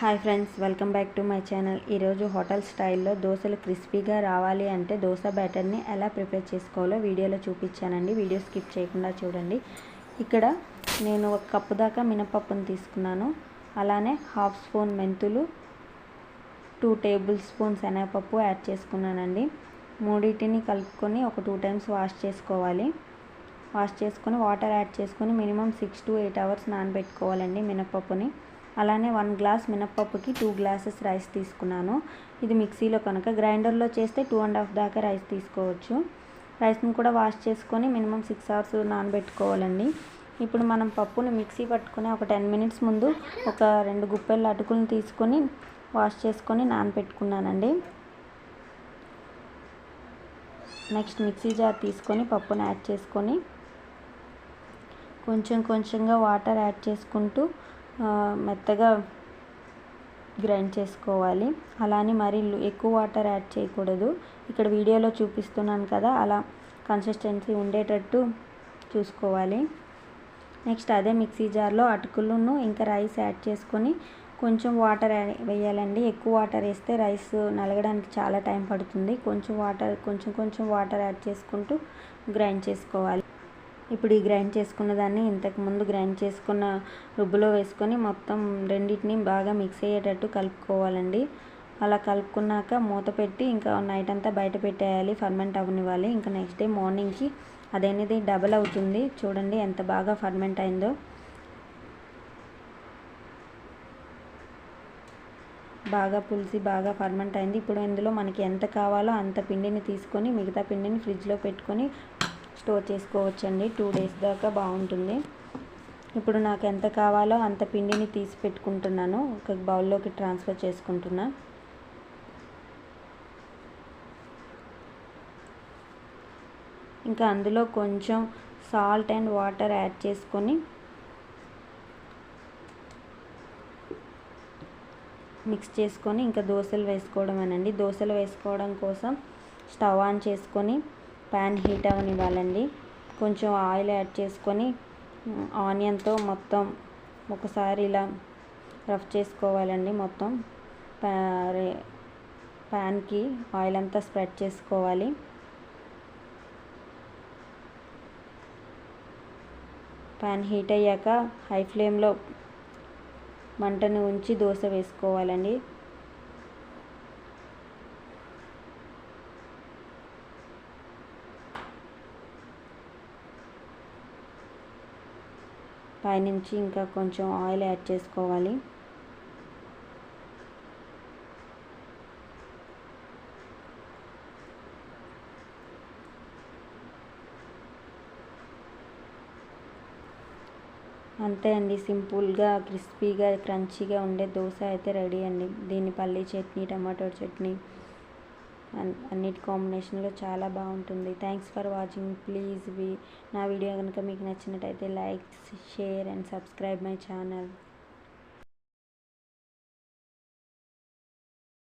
Hi friends, welcome back to my channel. ఈరోజు hotel స్టైల్లో దోశలు క్రిస్పీగా రావాలి అంటే దోశ బ్యాటర్ని ఎలా ప్రిపేర్ చేసుకోవాలో వీడియోలో చూపించానండి. వీడియో స్కిప్ చేయకుండా చూడండి. ఇక్కడ నేను 1 కప్పు దాకా మినపప్పును తీసుకున్నాను. అలానే 1/2 స్పూన్ మెంతులు, 2 టేబుల్ స్పూన్స్ శనగపప్పు యాడ్ చేసుకున్నానండి. మూడింటిని కలుపుకొని ఒక 2 టైమ్స్ వాష్ చేసుకోవాలి. వాష్ చేసుకొని వాటర్ యాడ్ చేసుకొని మినిమం 6 to 8 అవర్స్ నానబెట్టుకోవాలండి మినపప్పుని. అలానే 1 గ్లాస్ మినపప్పుకి 2 గ్లాసెస్ రైస్ తీసుకున్నాను. ఇది మిక్సీలో కనుక గ్రైండర్లో చేస్తే 2.5 దాకా రైస్ తీసుకోవచ్చు. రైస్ని కూడా వాష్ చేసుకొని మినిమం 6 అవర్స్ నానబెట్టుకోవాలండి. ఇప్పుడు మనం పప్పుని మిక్సీ పట్టుకొని ఒక 10 మినిట్స్ ముందు ఒక 2 గుప్పెళ్ళ అటుకులను తీసుకొని వాష్ చేసుకొని నానబెట్టుకున్నానండి. నెక్స్ట్ మిక్సీ జార్ తీసుకొని పప్పుని యాడ్ చేసుకొని కొంచెంగా వాటర్ యాడ్ చేసుకుంటూ మెత్తగా గ్రైండ్ చేసుకోవాలి. అలానే మరి ఎక్కువ వాటర్ యాడ్ చేయకూడదు. ఇక్కడ వీడియోలో చూపిస్తున్నాను కదా, అలా కన్సిస్టెన్సీ ఉండేటట్టు చూసుకోవాలి. నెక్స్ట్ అదే మిక్సీ జార్లో అటుకులను ఇంకా రైస్ యాడ్ చేసుకొని కొంచెం వాటర్ వేయాలండి. ఎక్కువ వాటర్ వేస్తే రైస్ నలగడానికి చాలా టైం పడుతుంది. కొంచెం వాటర్ యాడ్ చేసుకుంటూ గ్రైండ్ చేసుకోవాలి. ఇప్పుడు ఈ గ్రైండ్ చేసుకున్న దాన్ని ఇంతకుముందు గ్రైండ్ చేసుకున్న రుబ్బులో వేసుకొని మొత్తం రెండింటిని బాగా మిక్స్ అయ్యేటట్టు కలుపుకోవాలండి. అలా కలుపుకున్నాక మూత పెట్టి ఇంకా నైట్ అంతా బయట పెట్టేయాలి, ఫర్మెంట్ అవ్వనివ్వాలి. ఇంకా నెక్స్ట్ డే మార్నింగ్కి అదేనేది డబల్ అవుతుంది. చూడండి ఎంత బాగా ఫర్మెంట్ అయిందో. బాగా పులిసి బాగా ఫర్మెంట్ అయింది. ఇప్పుడు ఇందులో మనకి ఎంత కావాలో అంత పిండిని తీసుకొని మిగతా పిండిని ఫ్రిడ్జ్లో పెట్టుకొని స్టోర్ చేసుకోవచ్చండి. 2 days దాకా బాగుంటుంది. ఇప్పుడు నాకు ఎంత కావాలో అంత పిండిని తీసి పెట్టుకుంటున్నాను. ఒక బౌల్లోకి ట్రాన్స్ఫర్ చేసుకుంటున్నా. ఇంకా అందులో కొంచెం సాల్ట్ అండ్ వాటర్ యాడ్ చేసుకొని మిక్స్ చేసుకొని ఇంకా దోశలు వేసుకోవడమేనండి. దోశలు వేసుకోవడం కోసం స్టవ్ ఆన్ చేసుకొని ప్యాన్ హీట్ అవ్వనివ్వాలండి. కొంచెం ఆయిల్ యాడ్ చేసుకొని ఆనియన్తో మొత్తం ఒకసారి ఇలా రఫ్ చేసుకోవాలండి. మొత్తం ప్యాన్కి ఆయిల్ అంతా స్ప్రెడ్ చేసుకోవాలి. ప్యాన్ హీట్ అయ్యాక హై ఫ్లేమ్లో మంటను ఉంచి దోశ వేసుకోవాలండి. పైనుంచి ఇంకా కొంచెం ఆయిల్ యాడ్ చేసుకోవాలి. అంతే అండి, సింపుల్గా క్రిస్పీగా క్రంచీగా ఉండే దోశ అయితే రెడీ అండి. దీన్ని పల్లీ చట్నీ, టమాటో చట్నీ అన్నిటి కాంబినేషన్లో చాలా బాగుంటుంది. Thanks for watching. ప్లీజ్ నా వీడియో కనుక మీకు నచ్చినట్టయితే like, share and subscribe my channel.